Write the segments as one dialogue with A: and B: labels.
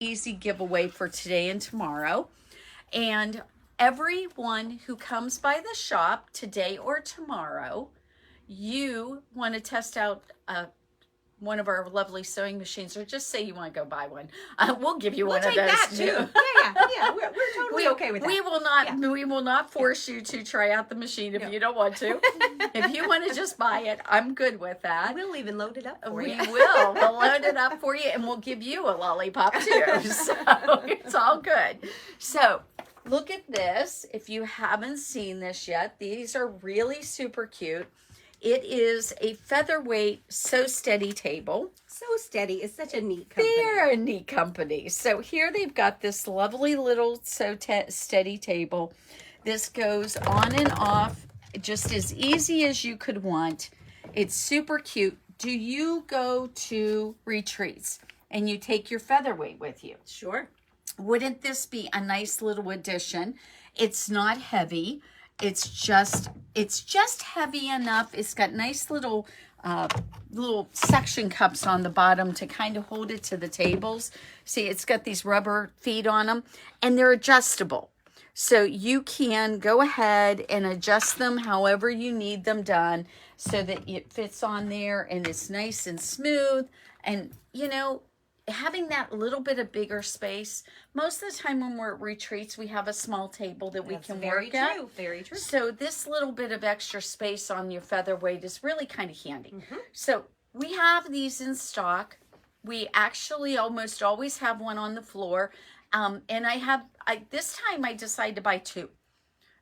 A: easy giveaway for today and tomorrow. And everyone who comes by the shop today or tomorrow, you want to test out one of our lovely sewing machines, or just say you want to go buy one. We'll give you one of those.
B: We'll take that too. Yeah. We're totally okay with that.
A: We will not force you to try out the machine if you don't want to. If you want to just buy it, I'm good with that.
B: We'll even load it up for you.
A: We will. We'll load it up for you, and we'll give you a lollipop too. So it's all good. So look at this. If you haven't seen this yet, these are really super cute. It is a featherweight Sew Steady table.
B: Sew Steady is such a neat company.
A: They're a neat company. So here they've got this lovely little Sew Steady table. This goes on and off just as easy as you could want. It's super cute. Do you go to retreats and you take your featherweight with you?
B: Sure.
A: Wouldn't this be a nice little addition? It's not heavy. It's just heavy enough. It's got nice little suction cups on the bottom to kind of hold it to the tables. See, it's got these rubber feet on them, and they're adjustable. So you can go ahead and adjust them however you need them done so that it fits on there and it's nice and smooth. And, you know, having that little bit of bigger space, most of the time when we're at retreats, we have a small table that we can work at.
B: Very true.
A: So this little bit of extra space on your featherweight is really kind of handy. So we have these in stock. We actually almost always have one on the floor. And this time I decided to buy two,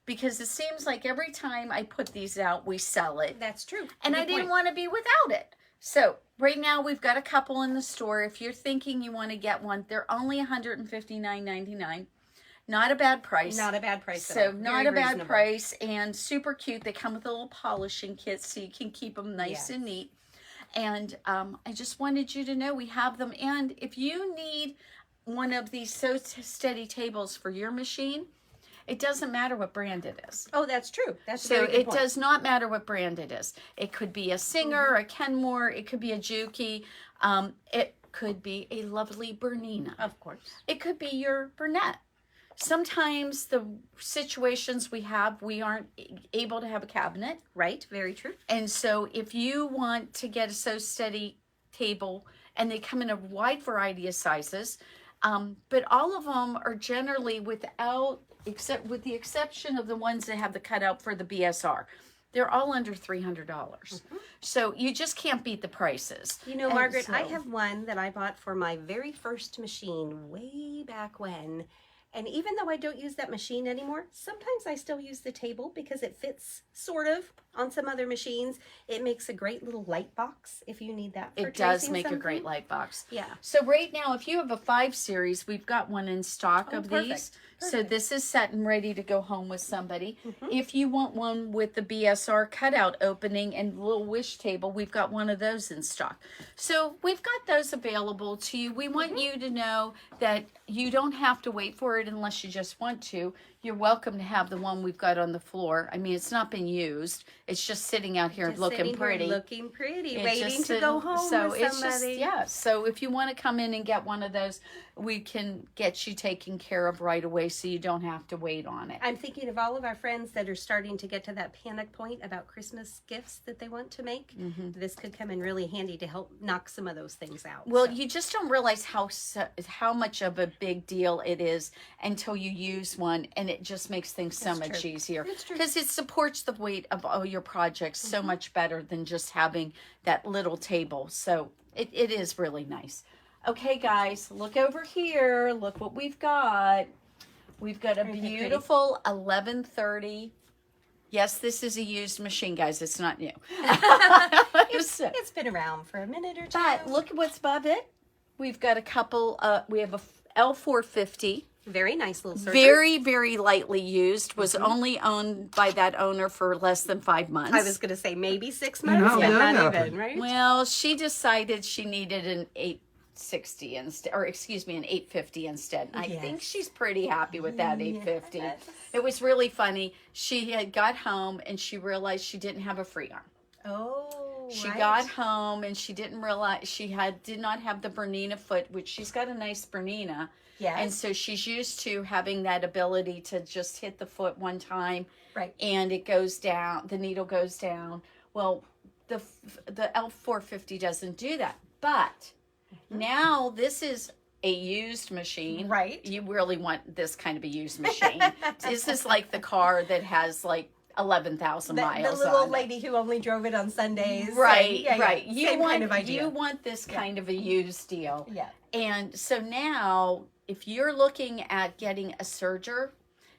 A: because it seems like every time I put these out, we sell it.
B: That's true.
A: And I didn't want to be without it. So right now we've got a couple in the store. If you're thinking you want to get one, they're only $159.99. Not a bad price.
B: Not a bad price.
A: So not a bad price, and super cute. They come with a little polishing kit so you can keep them nice and neat. And I just wanted you to know we have them. And if you need one of these Sew Steady tables for your machine, it doesn't matter what brand it is.
B: Oh, that's true. That's
A: so it does not matter what brand it is. It could be a Singer, a Kenmore, it could be a Juki, it could be a lovely Bernina.
B: Of course.
A: It could be your Bernette. Sometimes the situations we have, we aren't able to have a cabinet.
B: Right, very true.
A: And so if you want to get a Sew Steady table, and they come in a wide variety of sizes, but all of them are generally with the exception of the ones that have the cutout for the BSR. They're all under $300. So you just can't beat the prices.
B: You know, Margaret, I have one that I bought for my very first machine way back when. And even though I don't use that machine anymore, sometimes I still use the table because it fits sort of on some other machines. It makes a great little light box if you need that for
A: It does make a great light box.
B: Yeah.
A: So right now, if you have a 5 series, we've got one in stock of these. So this is set and ready to go home with somebody. If you want one with the BSR cutout opening and little wish table, we've got one of those in stock. So we've got those available to you. We want you to know that you don't have to wait for it unless you just want to. You're welcome to have the one we've got on the floor. I mean, it's not been used. It's just sitting out here looking pretty.
B: Waiting to go home with somebody.
A: So if you want to come in and get one of those, we can get you taken care of right away so you don't have to wait on it.
B: I'm thinking of all of our friends that are starting to get to that panic point about Christmas gifts that they want to make. This could come in really handy to help knock some of those things out.
A: Well, you just don't realize how much of a big deal it is until you use one, and it just makes things so much easier. Because it supports the weight of all your projects so much better than just having that little table. So it is really nice. Okay, guys, look over here. Look what we've got. We've got a beautiful 1130. Yes, this is a used machine, guys. It's not new.
B: It's been around for a minute or two.
A: But look at what's above it. We've got a couple. We have a L450.
B: Very nice little server.
A: Very, very lightly used. Was only owned by that owner for less than 5 months.
B: I was going to say maybe 6 months, but not even, right?
A: Well, she decided she needed an 860 instead, or excuse me, an 850 instead. I think she's pretty happy with that 850. Yes. It was really funny. She had got home and she realized she didn't have a free arm.
B: Oh.
A: She
B: right.
A: got home and she didn't realize she did not have the Bernina foot, which she's got a nice Bernina.
B: Yes.
A: And so she's used to having that ability to just hit the foot one time.
B: Right.
A: And it goes down, the needle goes down. Well, the L450 doesn't do that. But now this is a used machine.
B: Right.
A: You really want this kind of a used machine. This is like the car that has like 11,000 miles.
B: The little
A: on
B: lady who only drove it on Sundays.
A: Right,
B: and,
A: right.
B: Same kind of idea.
A: You want this kind of a used deal.
B: Yeah.
A: And so now, if you're looking at getting a serger,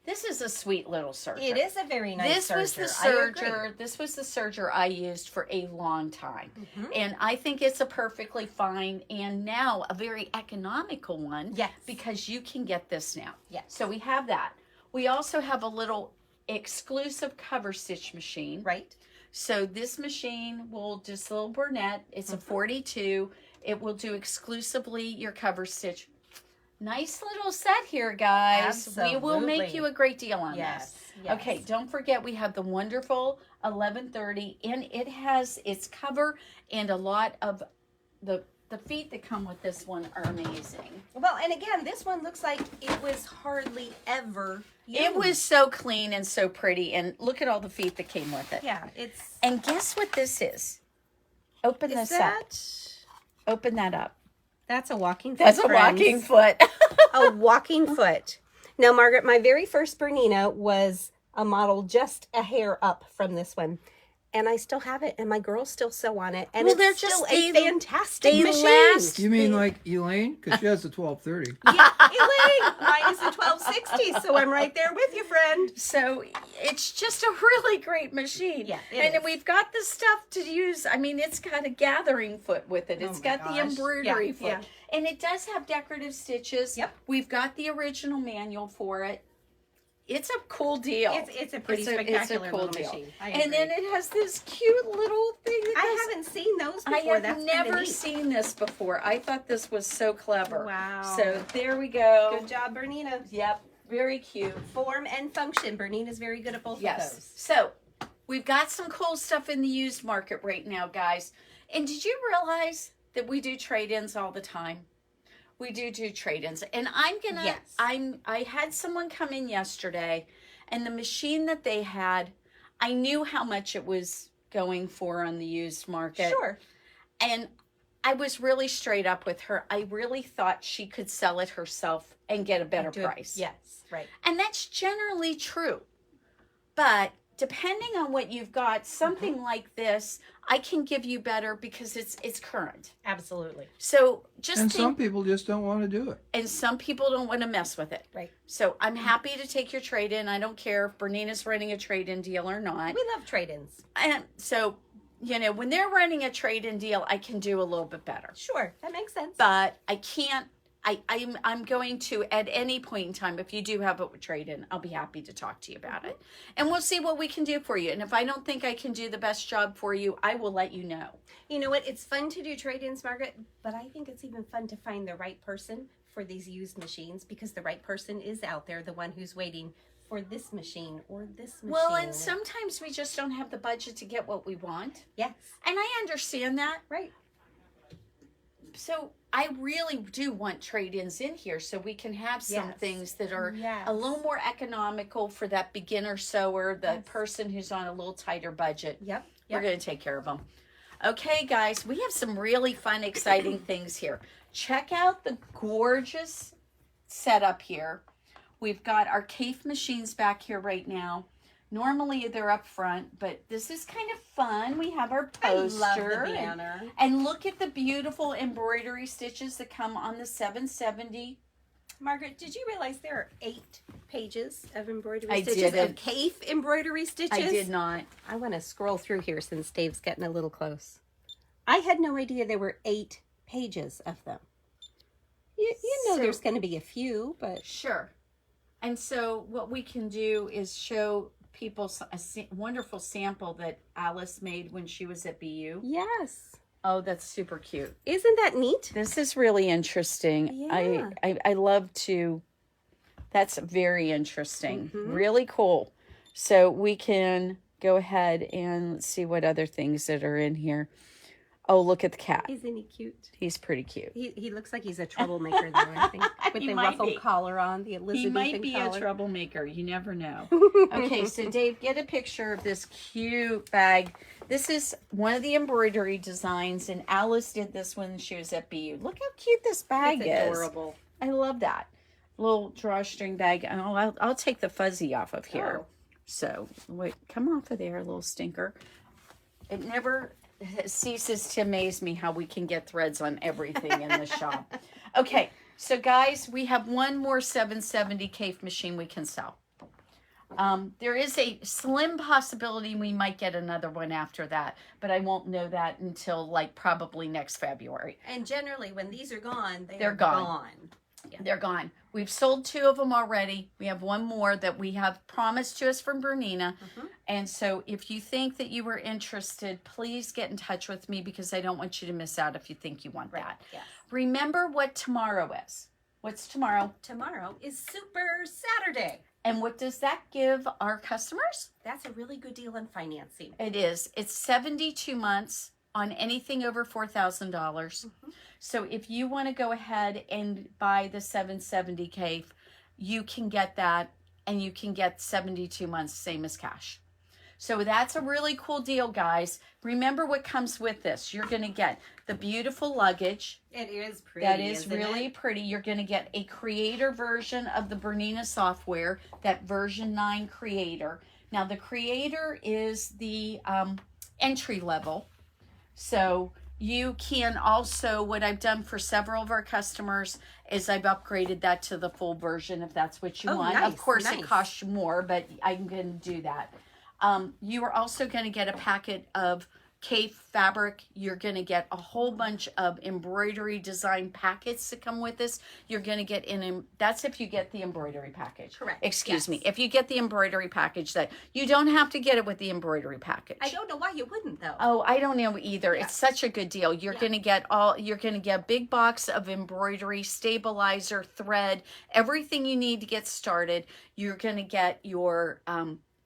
A: this is a sweet little serger.
B: It is a very nice serger.
A: This was the serger I used for a long time.
B: Mm-hmm.
A: And I think it's a perfectly fine and now a very economical one.
B: Yes.
A: Because you can get this now.
B: Yes.
A: So we have that. We also have a little exclusive cover stitch machine.
B: Right.
A: So this machine will just a little Bernette. It's a 42. It will do exclusively your cover stitch. Nice little set here, guys.
B: Absolutely.
A: We will make you a great deal on
B: Yes.
A: this.
B: Yes.
A: Okay, don't forget we have the wonderful 1130, and it has its cover, and a lot of the feet that come with this one are amazing.
B: Well, and again, this one looks like it was hardly ever used.
A: It was so clean and so pretty, and look at all the feet that came with it.
B: Yeah, it's...
A: And guess what this is? Open
B: Is
A: this up. Open that up.
B: That's a walking foot,
A: That's a
B: friends.
A: walking foot.
B: A walking foot. Now, Margaret, my very first Bernina was a model just a hair up from this one. And I still have it, and my girls still sew on it. And
A: Well, they're
B: it's still
A: just-
B: a
A: they
B: fantastic machine.
A: last.
C: You mean like Elaine? Because she has the 1230.
B: Yeah, Elaine, mine is a 1260, so I'm right there with you, friend.
A: So it's just a really great machine.
B: Yeah, it
A: and
B: is.
A: we've got the stuff to use. I mean, it's got a gathering foot with it. It's
B: my
A: got the
B: gosh.
A: embroidery
B: Yeah,
A: foot.
B: yeah.
A: And it does have decorative stitches.
B: Yep.
A: We've got the original manual for it. It's a cool deal.
B: It's a pretty
A: It's a
B: spectacular
A: cool
B: little
A: deal.
B: machine. I
A: And then
B: agree.
A: it has this cute little thing. That
B: I
A: goes-
B: haven't seen those
A: I
B: before.
A: have
B: That's
A: never
B: kinda neat.
A: seen this before. I thought this was so clever.
B: Wow.
A: So there we go.
B: Good job, Bernina.
A: Yep. Very cute.
B: Form and function. Bernina's very good at both of
A: Yes.
B: those.
A: So we've got some cool stuff in the used market right now, guys. And did you realize that we do trade-ins all the time? We do trade-ins. And I'm gonna
B: Yes.
A: I had someone come in yesterday, and the machine that they had, I knew how much it was going for on the used market.
B: Sure.
A: And I was really straight up with her. I really thought she could sell it herself and get a better price.
B: Yes, right.
A: And that's generally true. But depending on what you've got, something like this, I can give you better because it's current.
B: Absolutely.
A: So just
C: And
A: think,
C: some people just don't want to do it.
A: and some people don't want to mess with it.
B: Right.
A: So I'm happy to take your trade-in. I don't care if Bernina's running a trade-in deal or not.
B: We love trade-ins.
A: And so, you know, when they're running a trade-in deal, I can do a little bit better.
B: Sure, that makes sense.
A: But I can't. I'm going to, at any point in time, if you do have a trade-in, I'll be happy to talk to you about it. And we'll see what we can do for you. And if I don't think I can do the best job for you, I will let you know.
B: You know what? It's fun to do trade-ins, Margaret, but I think it's even fun to find the right person for these used machines because the right person is out there, the one who's waiting for this machine or this machine.
A: Well, and sometimes we just don't have the budget to get what we want.
B: Yes.
A: And I understand that.
B: Right.
A: So I really do want trade-ins in here so we can have some
B: Yes.
A: things that are
B: Yes.
A: a little more economical for that beginner sewer, the
B: Yes.
A: person who's on a little tighter budget.
B: Yep.
A: We're going to take care of them. Okay, guys, we have some really fun, exciting things here. Check out the gorgeous setup here. We've got our Kaufman machines back here right now. Normally they're up front, but this is kind of fun. We have our poster.
B: I love the banner.
A: And look at the beautiful embroidery stitches that come on the 770.
B: Margaret, did you realize there are 8 pages of embroidery
A: I
B: stitches?
A: didn't.
B: Of Kaufman embroidery stitches?
A: I did not.
B: I want to scroll through here since Dave's getting a little close. I had no idea there were 8 pages of them. You know
A: So-
B: there's going to be a few, but...
A: Sure. And so what we can do is show people a wonderful sample that Alice made when she was at BU.
B: Yes.
A: Oh, that's super cute.
B: Isn't that neat?
A: This is really interesting.
B: Yeah.
A: I love to, that's very interesting.
B: Mhm.
A: Really cool. So we can go ahead and let's see what other things that are in here. Oh, look at the cat.
B: Isn't he cute?
A: He's pretty cute.
B: He looks like he's a troublemaker, though, I think. With
A: He
B: the
A: might
B: ruffled
A: be.
B: collar on, the Elizabethan
A: He might be
B: collar.
A: a troublemaker. You never know. Okay, so Dave, get a picture of this cute bag. This is one of the embroidery designs, and Alice did this when she was at BU. Look how cute this bag
B: It's
A: is.
B: adorable.
A: I love that. Little drawstring bag. And I'll take the fuzzy off of here.
B: Oh.
A: So, wait, come off of there, little stinker. It never ceases to amaze me how we can get threads on everything in the shop. Okay, so guys, we have one more 770 Kafe machine we can sell. There is a slim possibility we might get another one after that, but I won't know that until like probably next February.
B: And generally, when these are gone,
A: They're
B: are
A: gone.
B: gone.
A: They're gone. We've sold 2 of them already. We have one more that we have promised to us from Bernina. And so if you think that you were interested, please get in touch with me because I don't want you to miss out if you think you want that.
B: Yes.
A: Remember what tomorrow is. What's tomorrow?
B: Tomorrow is Super Saturday.
A: And what does that give our customers?
B: That's a really good deal on financing.
A: It is. It's 72 months on anything over $4,000. So if you want to go ahead and buy the 770 Kafe, you can get that, and you can get 72 months, same as cash. So that's a really cool deal, guys. Remember what comes with this. You're going to get the beautiful luggage.
B: It is pretty.
A: That is
B: isn't
A: really
B: it?
A: pretty. You're going to get a creator version of the Bernina software, that version 9 creator. Now, the creator is the entry level. So you can also, what I've done for several of our customers is I've upgraded that to the full version if that's what you
B: Oh,
A: want.
B: nice,
A: Of course,
B: nice.
A: it costs you more, but I'm going to do that. You are also going to get a packet of Kafe fabric. You're going to get a whole bunch of embroidery design packets that come with this. You're going to get that's if you get the embroidery package.
B: Correct.
A: Excuse
B: Yes.
A: me. If you get the embroidery package, that you don't have to get it with the embroidery package.
B: I don't know why you wouldn't, though.
A: Oh, I don't know either.
B: Yeah.
A: It's such a good deal. You're going to get a big box of embroidery, stabilizer, thread, everything you need to get started. You're going to get your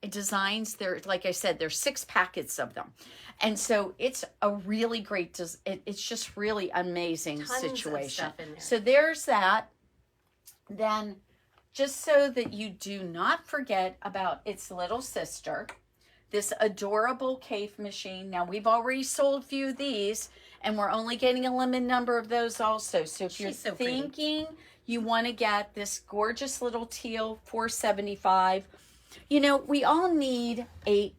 A: designs. There, like I said, there's 6 packets of them. And so it's a really great, it's just really amazing
B: Tons of
A: situation.
B: stuff in there.
A: So there's that. Then just so that you do not forget about its little sister, this adorable Kafe machine. Now, we've already sold a few of these, and we're only getting a limited number of those also. So if you're
B: She's so pretty.
A: thinking you want to get this gorgeous little teal $475, you know, we all need a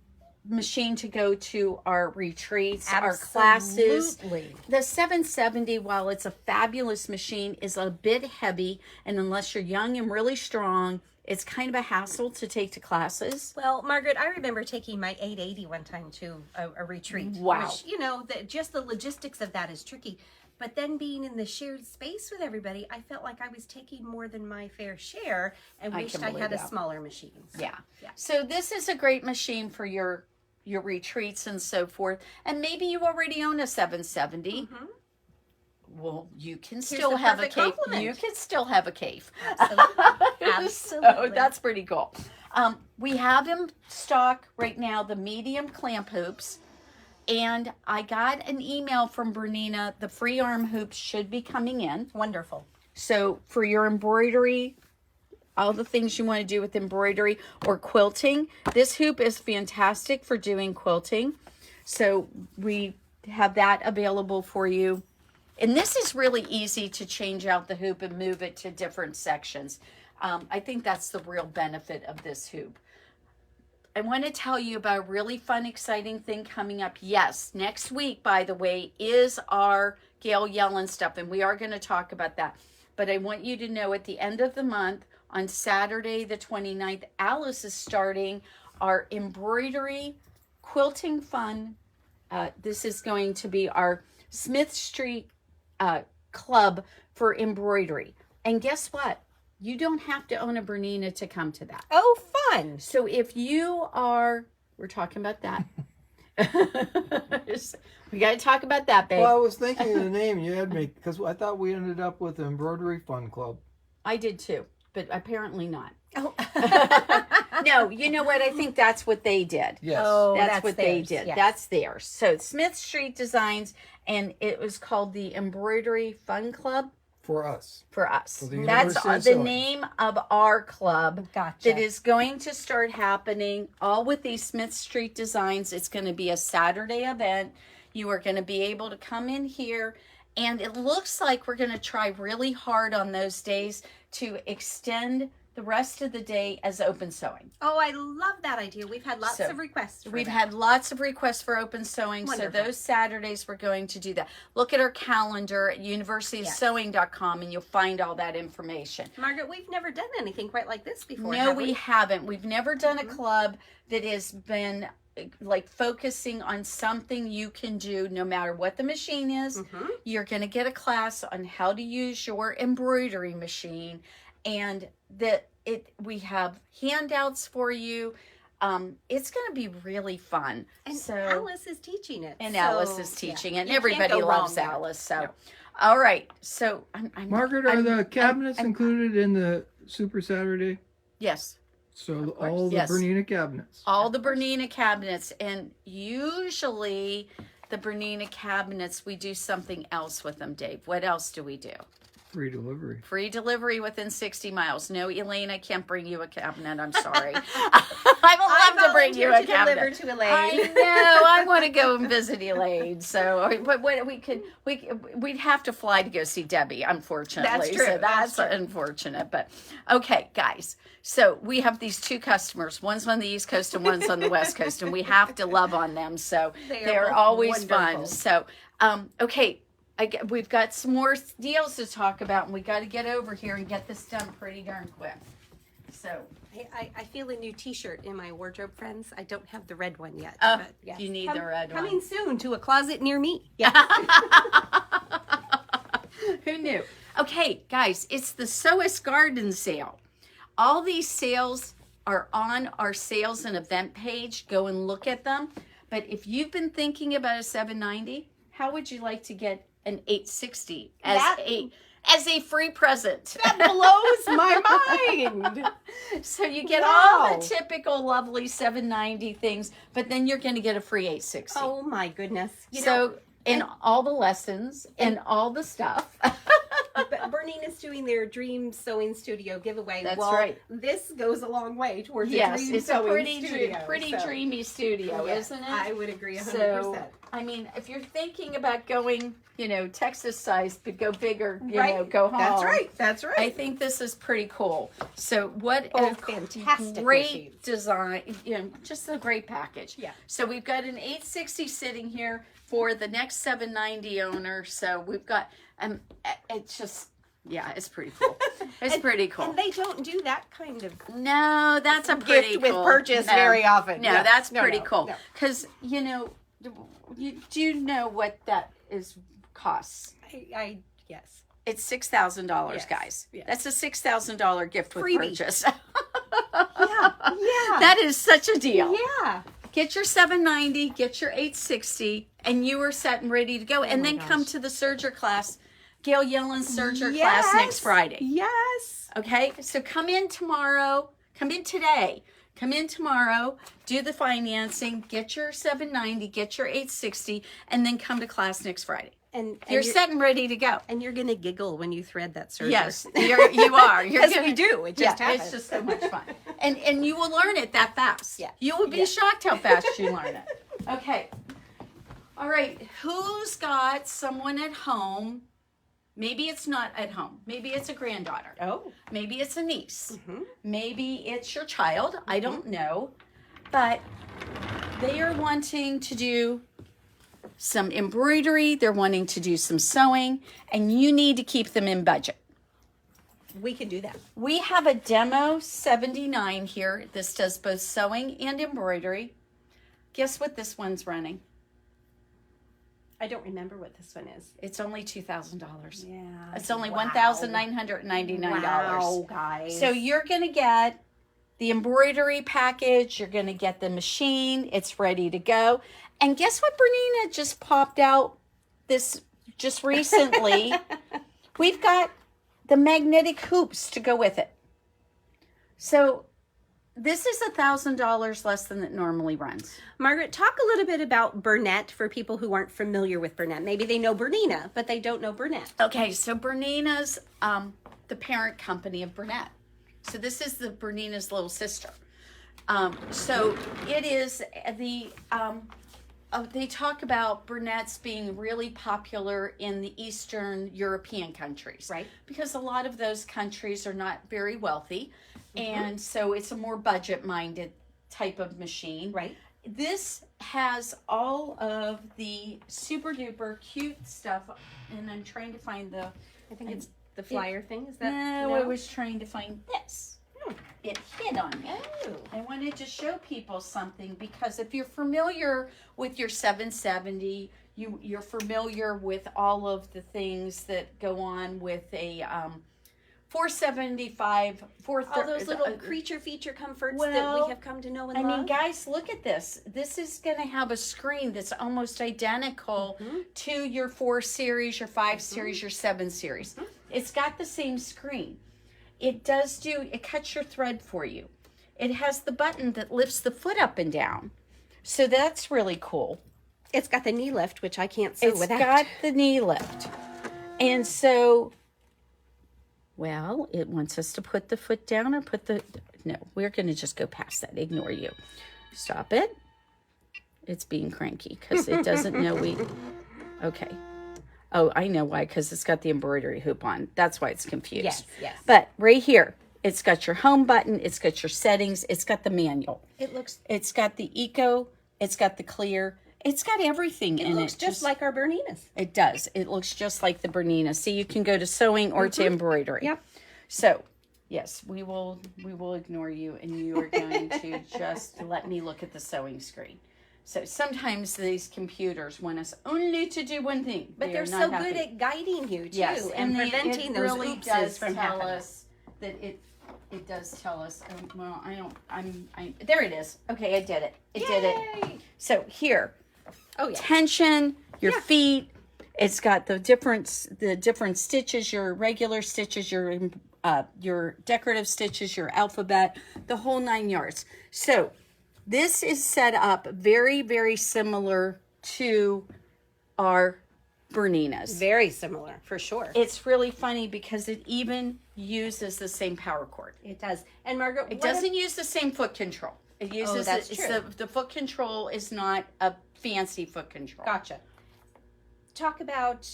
A: machine to go to our retreats, our classes.
B: Absolutely.
A: The 770, while it's a fabulous machine, is a bit heavy, and unless you're young and really strong, it's kind of a hassle to take to classes.
B: Well, Margaret, I remember taking my 880 one time to a retreat.
A: Wow.
B: Which, you know, just the logistics of that is tricky. But then being in the shared space with everybody, I felt like I was taking more than my fair share and
A: I
B: wished
A: can
B: I
A: believe
B: had a
A: that.
B: smaller machine. So,
A: Yeah.
B: yeah.
A: So this is a great machine for your retreats and so forth. And maybe you already own a 770. Well, you can still
B: the
A: have a
B: perfect
A: Kafe.
B: compliment.
A: You can still have a Kafe.
B: Absolutely.
A: So
B: Absolutely.
A: that's pretty cool. We have in stock right now the medium clamp hoops. And I got an email from Bernina. The free arm hoops should be coming in.
B: Wonderful.
A: So for your embroidery, all the things you want to do with embroidery or quilting, this hoop is fantastic for doing quilting. So we have that available for you. And this is really easy to change out the hoop and move it to different sections. I think that's the real benefit of this hoop. I want to tell you about a really fun, exciting thing coming up. Yes, next week, by the way, is our Gail Yellen stuff, and we are going to talk about that. But I want you to know at the end of the month, on Saturday the 29th, Alice is starting our embroidery quilting fun. This is going to be our Smith Street club for embroidery. And guess what? You don't have to own a Bernina to come to that.
B: Oh, fun.
A: So if you are, we're talking about that. We got to talk about that, babe.
C: Well, I was thinking of the name you had me because I thought we ended up with the Embroidery Fun Club.
A: I did too. but apparently not.
B: Oh.
A: No, you know what? I think that's what they did.
C: Yes.
B: Oh,
A: That's what they
B: theirs,
A: did.
B: yes.
A: That's theirs. So Smith Street Designs, and it was called the Embroidery Fun Club
C: For us.
A: for us.
C: For the
A: That's
C: University of
A: the
C: Sewing.
A: name of our club.
B: Gotcha.
A: That is going to start happening all with these Smith Street Designs. It's going to be a Saturday event. You are going to be able to come in here, and it looks like we're going to try really hard on those days to extend the rest of the day as open sewing.
B: Oh, I love that idea. We've had lots
A: So,
B: of requests for
A: We've
B: that.
A: had lots of requests for open sewing,
B: Wonderful.
A: so those Saturdays we're going to do that. Look at our calendar at universityofsewing.com and you'll find all that information.
B: Margaret, we've never done anything quite like this before.
A: No,
B: have
A: we haven't. We've never done a club that has been like focusing on something you can do no matter what the machine is. You're going to get a class on how to use your embroidery machine, and we have handouts for you. It's going to be really fun.
B: And
A: so
B: Alice is teaching it.
A: and
B: so,
A: Alice is teaching it, and
B: you can't
A: everybody
B: go
A: loves
B: wrong there.
A: Alice. So,
B: No.
A: all right. So,
C: Margaret, are the cabinets included in the Super Saturday?
A: yes.
C: So
B: course.
C: all the
A: Yes.
C: Bernina cabinets.
A: All the Bernina cabinets, and usually the Bernina cabinets, we do something else with them, Dave. What else do we do?
C: Free delivery.
A: Free delivery within 60 miles. No, Elaine, I can't bring you a cabinet. I'm sorry. I would love to bring you a
B: volunteer to
A: cabinet.
B: deliver to Elaine.
A: I know. I want to go and visit Elaine. So, but what we'd have to fly to go see Debbie, unfortunately.
B: That's true.
A: So
B: That's true.
A: unfortunate. But okay, guys. So we have these two customers. One's on the East Coast and one's on the West Coast, and we have to love on them. So
B: They are
A: they're
B: both
A: always
B: wonderful.
A: fun. So, okay. We've got some more deals to talk about, and we got to get over here and get this done pretty darn quick. So,
B: I feel a new T-shirt in my wardrobe, friends. I don't have the red one yet.
A: Oh,
B: but yes.
A: you need the red one.
B: Coming soon to a closet near me. Yeah.
A: who knew? Okay, guys, it's the Sewist Garden Sale. All these sales are on our sales and event page. Go and look at them. But if you've been thinking about a 790, how would you like to get an 860 as a free present?
B: That blows my mind.
A: So you get all
B: Wow.
A: the typical lovely 790 things, but then you're going to get a free 860.
B: Oh my goodness. You
A: so
B: know,
A: in all the lessons and all the stuff.
B: but Bernina's doing their Dream Sewing Studio giveaway.
A: That's
B: well,
A: right.
B: This goes a long way towards a
A: Yes,
B: Dream
A: it's a
B: Sewing Studio.
A: pretty
B: so,
A: dreamy studio,
B: yes,
A: isn't it?
B: I would agree 100%.
A: So, I mean, if you're thinking about going, Texas size, but go bigger,
B: right.
A: go home.
B: That's right. That's right.
A: I think this is pretty cool. So what
B: Oh,
A: a
B: fantastic
A: great
B: machines.
A: design, just a great package.
B: Yeah.
A: So we've got an 860 sitting here for the next 790 owner. So we've got, it's just, yeah, it's pretty cool. It's pretty cool.
B: And they don't do that kind of
A: No, that's a pretty
B: gift with
A: cool.
B: purchase
A: No.
B: very often.
A: No,
B: Yeah.
A: that's
B: No,
A: pretty
B: no,
A: cool.
B: no.
A: Because, you do know what that is costs.
B: I yes.
A: It's $6,000,
B: Yes,
A: guys.
B: yes.
A: That's a $6,000 gift with
B: Freebie.
A: purchase.
B: Yeah. Yeah.
A: That is such a deal.
B: Yeah.
A: Get your 790, get your 860, and you are set and ready to go. and
B: my
A: then come
B: gosh.
A: to the Serger class, Gail Yellen's Serger class next Friday.
B: Yes.
A: Okay, so come in tomorrow. Come in today. Come in tomorrow. Do the financing. Get your 790. Get your 860, and then come to class next Friday.
B: And
A: You're
B: you're
A: set and ready to go.
B: and you're gonna giggle when you thread that serger.
A: Yes, you are. You're
B: Yes,
A: gonna
B: we do. It just happens.
A: It's just so much fun, and you will learn it that fast.
B: Yeah.
A: You will be
B: Yeah.
A: shocked how fast you learn it. Okay. All right. Who's got someone at home? Maybe it's not at home. Maybe it's a granddaughter.
B: Oh.
A: Maybe it's a niece.
B: Mhm.
A: Maybe it's your child. I don't know. But they are wanting to do some embroidery. They're wanting to do some sewing. And you need to keep them in budget.
B: We can do that.
A: We have a demo 79 here. This does both sewing and embroidery. Guess what this one's running?
B: I don't remember what this one is.
A: It's only $2,000.
B: Yeah.
A: It's only
B: Wow.
A: $1,999.
B: Wow, guys.
A: So you're going to get the embroidery package. You're going to get the machine. It's ready to go. And guess what Bernina just popped out this just recently? We've got the magnetic hoops to go with it. So this is $1,000 less than it normally runs.
B: Margaret, talk a little bit about Bernette for people who aren't familiar with Bernette. Maybe they know Bernina, but they don't know Bernette.
A: Okay, so Bernina's the parent company of Bernette. So this is the Bernina's little sister. So it is they talk about Bernette's being really popular in the Eastern European countries.
B: Right.
A: Because a lot of those countries are not very wealthy. And so it's a more budget-minded type of machine.
B: Right.
A: This has all of the super duper cute stuff, and I'm trying to find the.
B: I think it's the flyer thing. Is that?
A: No, I was trying to find this. It hit on me.
B: Oh.
A: I wanted to show people something because if you're familiar with your 770, you're familiar with all of the things that go on with a 475, 430.
B: All those little creature feature comforts that
A: well,
B: we have come to know and
A: I
B: love.
A: mean, guys, look at this. This is going to have a screen that's almost identical to your 4 series, your 5 series, your 7 series. It's got the same screen. It cuts your thread for you. It has the button that lifts the foot up and down. So that's really cool.
B: It's got the knee lift, which I can't sew without.
A: It's got the knee lift. And so, well, it wants us to put the foot down or no, we're going to just go past that. Ignore you. Stop it. It's being cranky because it doesn't know okay. Oh, I know why, because it's got the embroidery hoop on. That's why it's confused.
B: Yes.
A: But right here, it's got your home button, it's got your settings, it's got the manual. It's got the eco, it's got the clear, it's got everything in it. It
B: looks just like our Berninas.
A: It does. It looks just like the Bernina. See, you can go to sewing or to embroidery.
B: Yep.
A: So, yes, we will ignore you, and you are going to just let me look at the sewing screen. So sometimes these computers want us only to do one thing.
B: But they're so good at guiding you, too,
A: yes,
B: and
A: it
B: preventing those
A: really
B: oopses
A: does
B: from
A: tell
B: happening.
A: us that it does tell us. Well, there it is. Okay, I did it. It did it. So here, tension, your feet. It's got the different stitches, your regular stitches, your decorative stitches, your alphabet, the whole 9 yards. So this is set up very, very similar to our Berninas.
B: Very similar, for sure.
A: It's really funny because it even uses the same power cord.
B: It does. And Margaret,
A: It doesn't use the same foot control. It uses
B: that's true.
A: The foot control is not a fancy foot control.
B: Gotcha. Talk about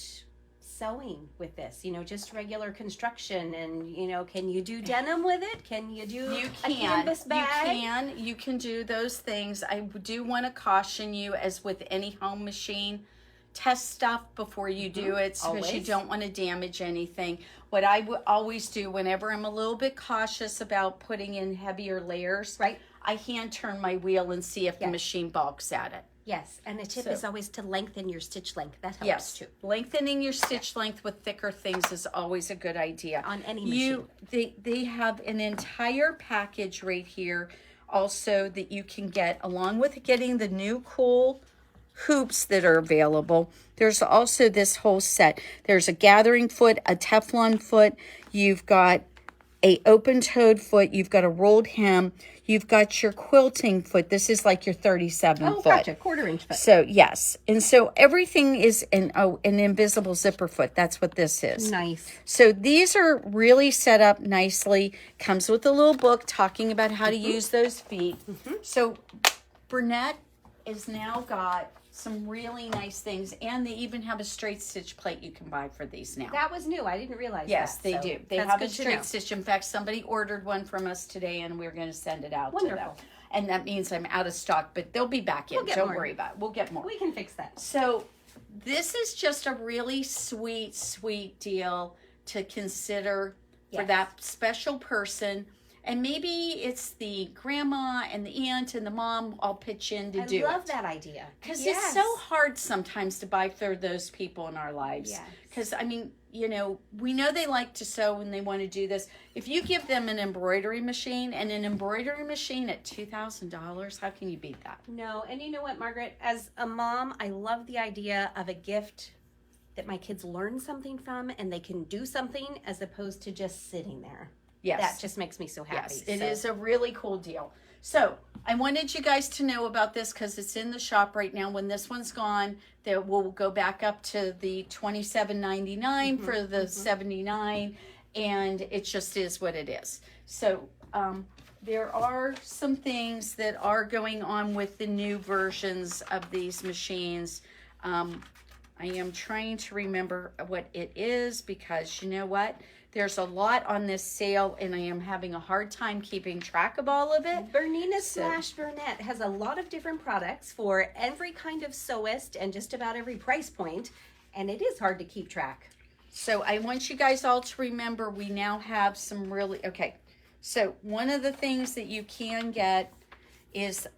B: sewing with this, just regular construction, and can you do denim with it? Can you do a canvas bag?
A: You can do those things. I do want to caution you, as with any home machine, test stuff before you do it, because you don't want to damage anything. What I would always do whenever I'm a little bit cautious about putting in heavier layers,
B: right,
A: I hand turn my wheel and see if the machine balks at it.
B: Yes, and the tip is always to lengthen your stitch length. That helps too.
A: Lengthening your stitch length with thicker things is always a good idea.
B: On any machine.
A: They have an entire package right here also that you can get, along with getting the new cool hoops that are available. There's also this whole set. There's a gathering foot, a Teflon foot. You've got a open-toed foot. You've got a rolled hem. You've got your quilting foot. This is like your 37 foot.
B: Gotcha. 1/4 inch foot.
A: So, yes. And so everything is an invisible zipper foot. That's what this is.
B: Nice.
A: So these are really set up nicely. Comes with a little book talking about how to use those feet. So Bernette has now got some really nice things, and they even have a straight stitch plate you can buy for these now.
B: That was new. I didn't realize
A: Yes,
B: that.
A: they
B: so
A: do. They
B: that's
A: have
B: good
A: a
B: to know.
A: straight stitch. In fact, somebody ordered one from us today, and we're going to send it out
B: Wonderful.
A: to them. And that means I'm out of stock, but they'll be back in.
B: We'll get
A: Don't
B: more.
A: worry about it. We'll get more.
B: We can fix that.
A: So this is just a really sweet, sweet deal to consider for that special person. And maybe it's the grandma and the aunt and the mom all pitch in to do it.
B: I love that idea.
A: Because it's so hard sometimes to buy for those people in our lives.
B: Yes.
A: Because, we know they like to sew and they want to do this. If you give them an embroidery machine, and an embroidery machine at $2,000, how can you beat that?
B: No, and you know what, Margaret? As a mom, I love the idea of a gift that my kids learn something from and they can do something, as opposed to just sitting there.
A: Yes.
B: That just makes me so happy.
A: Yes, it is a really cool deal. So I wanted you guys to know about this because it's in the shop right now. When this one's gone, that we'll go back up to the $27.99 for the 79, and it just is what it is. So there are some things that are going on with the new versions of these machines. I am trying to remember what it is because you know what? There's a lot on this sale, and I am having a hard time keeping track of all of it.
B: Bernina's / Bernette has a lot of different products for every kind of sewist and just about every price point, and it is hard to keep track.
A: So I want you guys all to remember we now have some really, okay. So one of the things that you can get is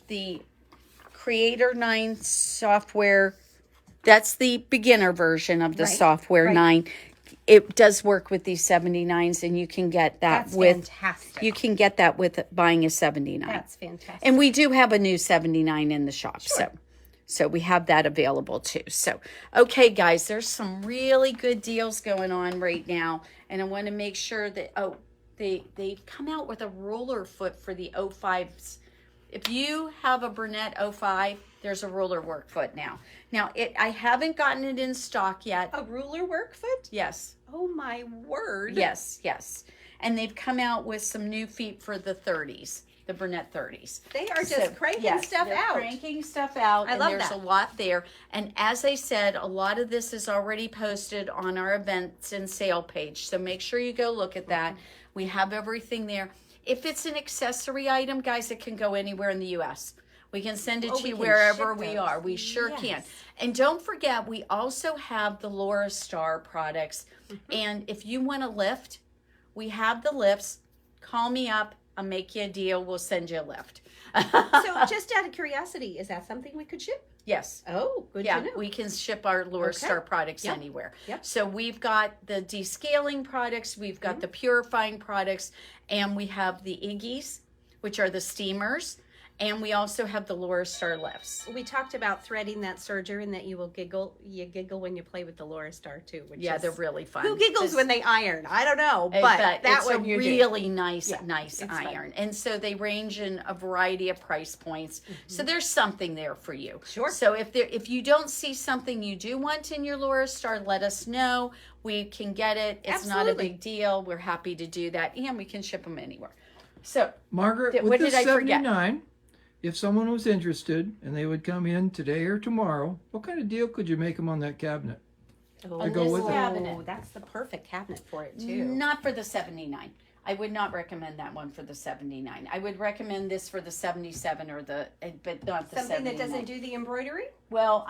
A: the Creator 9 software. That's the beginner version of the software 9. It does work with these 79s, and you can get that
B: fantastic.
A: You can get that with buying a 79.
B: That's fantastic.
A: And we do have a new 79 in the shop. So we have that available too. So, okay, guys, there's some really good deals going on right now. And I want to make sure that, they've come out with a roller foot for the 05s. If you have a Bernette 05, there's a roller work foot now. Now, I haven't gotten it in stock yet.
B: A ruler work foot?
A: Yes.
B: Oh my word.
A: Yes. And they've come out with some new feet for the 30s, the Bernette 30s.
B: They are just cranking stuff out.
A: Cranking stuff out.
B: I love
A: there's
B: that.
A: a lot there. And as I said, a lot of this is already posted on our events and sale page. So make sure you go look at that. We have everything there. If it's an accessory item, guys, it can go anywhere in the U.S. We can send it to you wherever we are. We sure can. And don't forget, we also have the Laura Star products. And if you want a lift, we have the lifts. Call me up. I'll make you a deal. We'll send you a lift.
B: So just out of curiosity, is that something we could ship?
A: Yes.
B: Oh, good to know.
A: We can ship our Laura Star products anywhere.
B: Yep.
A: So we've got the descaling products, we've got the purifying products, and we have the Iggy's, which are the steamers, and we also have the Laura Star lifts.
B: We talked about threading that serger and that you will giggle. You giggle when you play with the Laura Star too. Which is,
A: They're really fun.
B: Who giggles when they iron? I don't know, but that
A: it's
B: one
A: a
B: you
A: really
B: do.
A: nice
B: it's
A: iron. And so they range in a variety of price points. So there's something there for you.
B: Sure.
A: So if you don't see something you do want in your Laura Star, let us know. We can get it. It's not a big deal. We're happy to do that, and we can ship them anywhere. So
C: Margaret,
A: what
C: with
A: did
C: the
A: I forget?
C: 79, if someone was interested and they would come in today or tomorrow, what kind of deal could you make them on that cabinet?
B: Oh,
C: go with it.
A: Cabinet.
B: That's the perfect cabinet for it too.
A: Not for the 79. I would not recommend that one for the 79. I would recommend this for the 77 but not the 79.
B: Something that doesn't do the embroidery?
A: Well,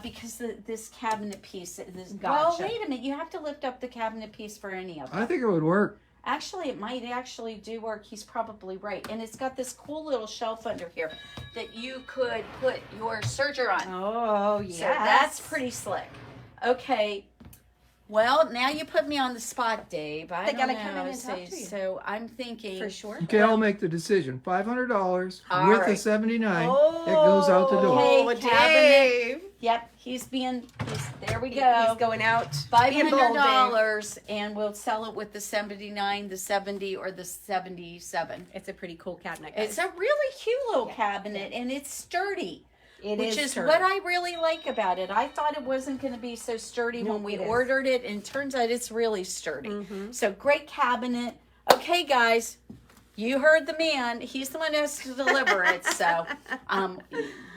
A: because this cabinet piece, well, wait a minute. You have to lift up the cabinet piece for any of them.
C: I think it would work.
A: Actually, it might actually do work. He's probably right. And it's got this cool little shelf under here that you could put your serger on.
B: Oh, yes.
A: So that's pretty slick. Okay. Well, now you put me on the spot, Dave.
B: They gotta come in and talk to you.
A: So I'm thinking.
B: For sure.
C: Okay, I'll make the decision. $500
A: All
C: with
A: right.
C: the 79. It goes out the door.
A: Okay,
B: Oh,
A: cabinet.
B: Dave.
A: Yep, there we go.
B: He's going out. being bold, Dave.
A: $500, and we'll sell it with the 79, the 70, or the 77.
B: It's a pretty cool cabinet, guys.
A: It's a really cute little cabinet, and it's sturdy. Which is
B: sturdy.
A: what I really like about it. I thought it wasn't going to be so sturdy when we ordered it, and it turns out it's really sturdy. So great cabinet. Okay, guys, you heard the man. He's the one who has to deliver it. So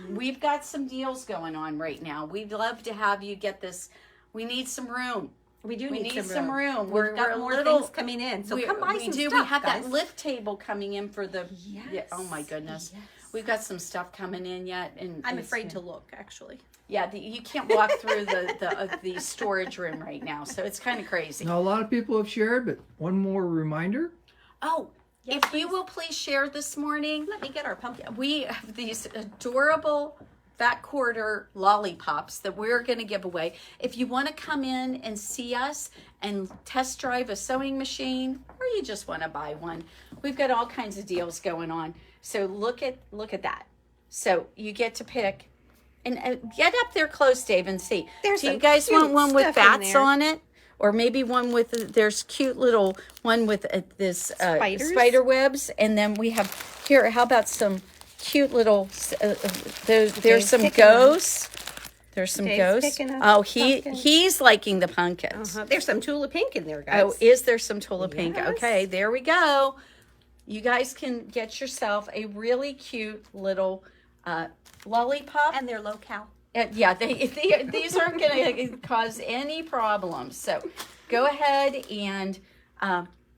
A: we've got some deals going on right now. We'd love to have you get this. We need some room.
B: We
A: need some room.
B: We've got more things coming in, so come buy some stuff,
A: We have
B: guys.
A: that lift table coming in for the.
B: Yes.
A: Yeah, oh my goodness.
B: Yes.
A: We've got some stuff coming in yet, and
B: I'm afraid to look, actually.
A: Yeah, you can't walk through the storage room right now, so it's kind of crazy.
C: Now, a lot of people have shared, but one more reminder.
A: Oh, if you will please share this morning,
B: Let me get our pumpkin.
A: we have these adorable fat quarter lollipops that we're going to give away. If you want to come in and see us and test drive a sewing machine, or you just want to buy one, we've got all kinds of deals going on. So look at that. So you get to pick, and get up there close, Dave, and see.
B: There's
A: Do you
B: some
A: guys want
B: cute
A: one with
B: stuff in
A: bats
B: there.
A: on it? or maybe one with, there's cute little one with this
B: Spiders?
A: spider webs. And then we have, here, how about some cute little, there's some
B: picking 'em.
A: ghosts. There's some
B: Dave's
A: ghosts.
B: picking up
A: Oh,
B: pumpkins.
A: he's liking the pumpkins.
B: There's some Tula Pink in there, guys.
A: Oh, is there some Tula Pink?
B: Yes.
A: Okay, there we go. You guys can get yourself a really cute little lollipop.
B: And they're low-cal.
A: Yeah, these aren't going to cause any problems. So go ahead and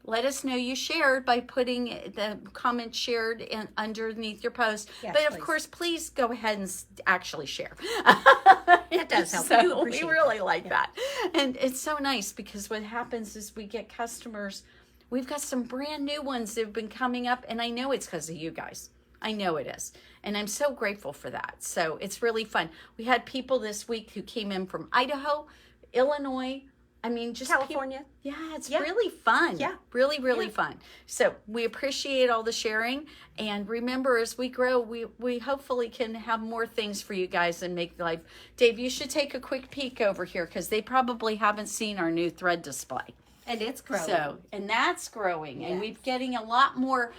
A: let us know you shared by putting the comment shared underneath your post.
B: Yes,
A: but of
B: please.
A: course, please go ahead and actually share.
B: That does help.
A: So
B: We do
A: we
B: appreciate
A: really like that. And it's so nice because what happens is we get customers. We've got some brand new ones that have been coming up, and I know it's because of you guys. I know it is. And I'm so grateful for that. So it's really fun. We had people this week who came in from Idaho, Illinois. I mean, just
B: California.
A: Yeah, it's really fun.
B: Yeah.
A: Really, really fun. So we appreciate all the sharing. And remember, as we grow, we hopefully can have more things for you guys and make life. Dave, you should take a quick peek over here because they probably haven't seen our new thread display.
B: And it's growing.
A: So, and that's growing. And we're getting a lot more.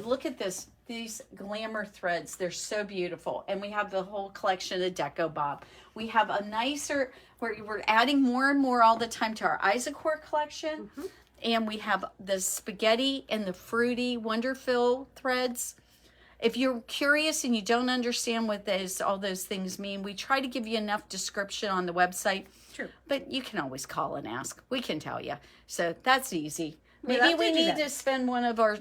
A: Look at this. These glamour threads, they're so beautiful. And we have the whole collection of Deco Bob. We have a nicer, we're adding more and more all the time to our Isaacor collection. And we have the spaghetti and the fruity Wonderfill threads. If you're curious and you don't understand what all those things mean, we try to give you enough description on the website.
B: True.
A: But you can always call and ask. We can tell you. So that's easy.
B: We
A: Maybe
B: love to
A: we
B: do
A: need
B: that.
A: to spend one of our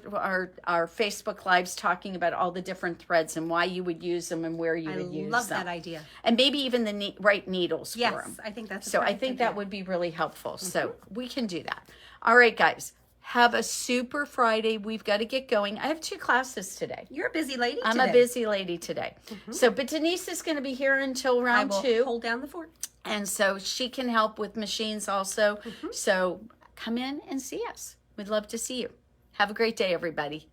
A: Facebook Lives talking about all the different threads and why you would use them and where you would use them.
B: I love that idea.
A: And maybe even the right needles for
B: Yes,
A: them.
B: I think that's a
A: So I
B: perfect
A: think
B: idea.
A: that would be really helpful. So we can do that. All right, guys. Have a super Friday. We've got to get going. I have 2 classes today.
B: You're a busy lady
A: I'm
B: today.
A: a busy lady today. So, but Denise is going to be here until
B: I
A: round
B: will
A: 2.
B: hold down the fort.
A: And so she can help with machines also. So come in and see us. We'd love to see you. Have a great day, everybody.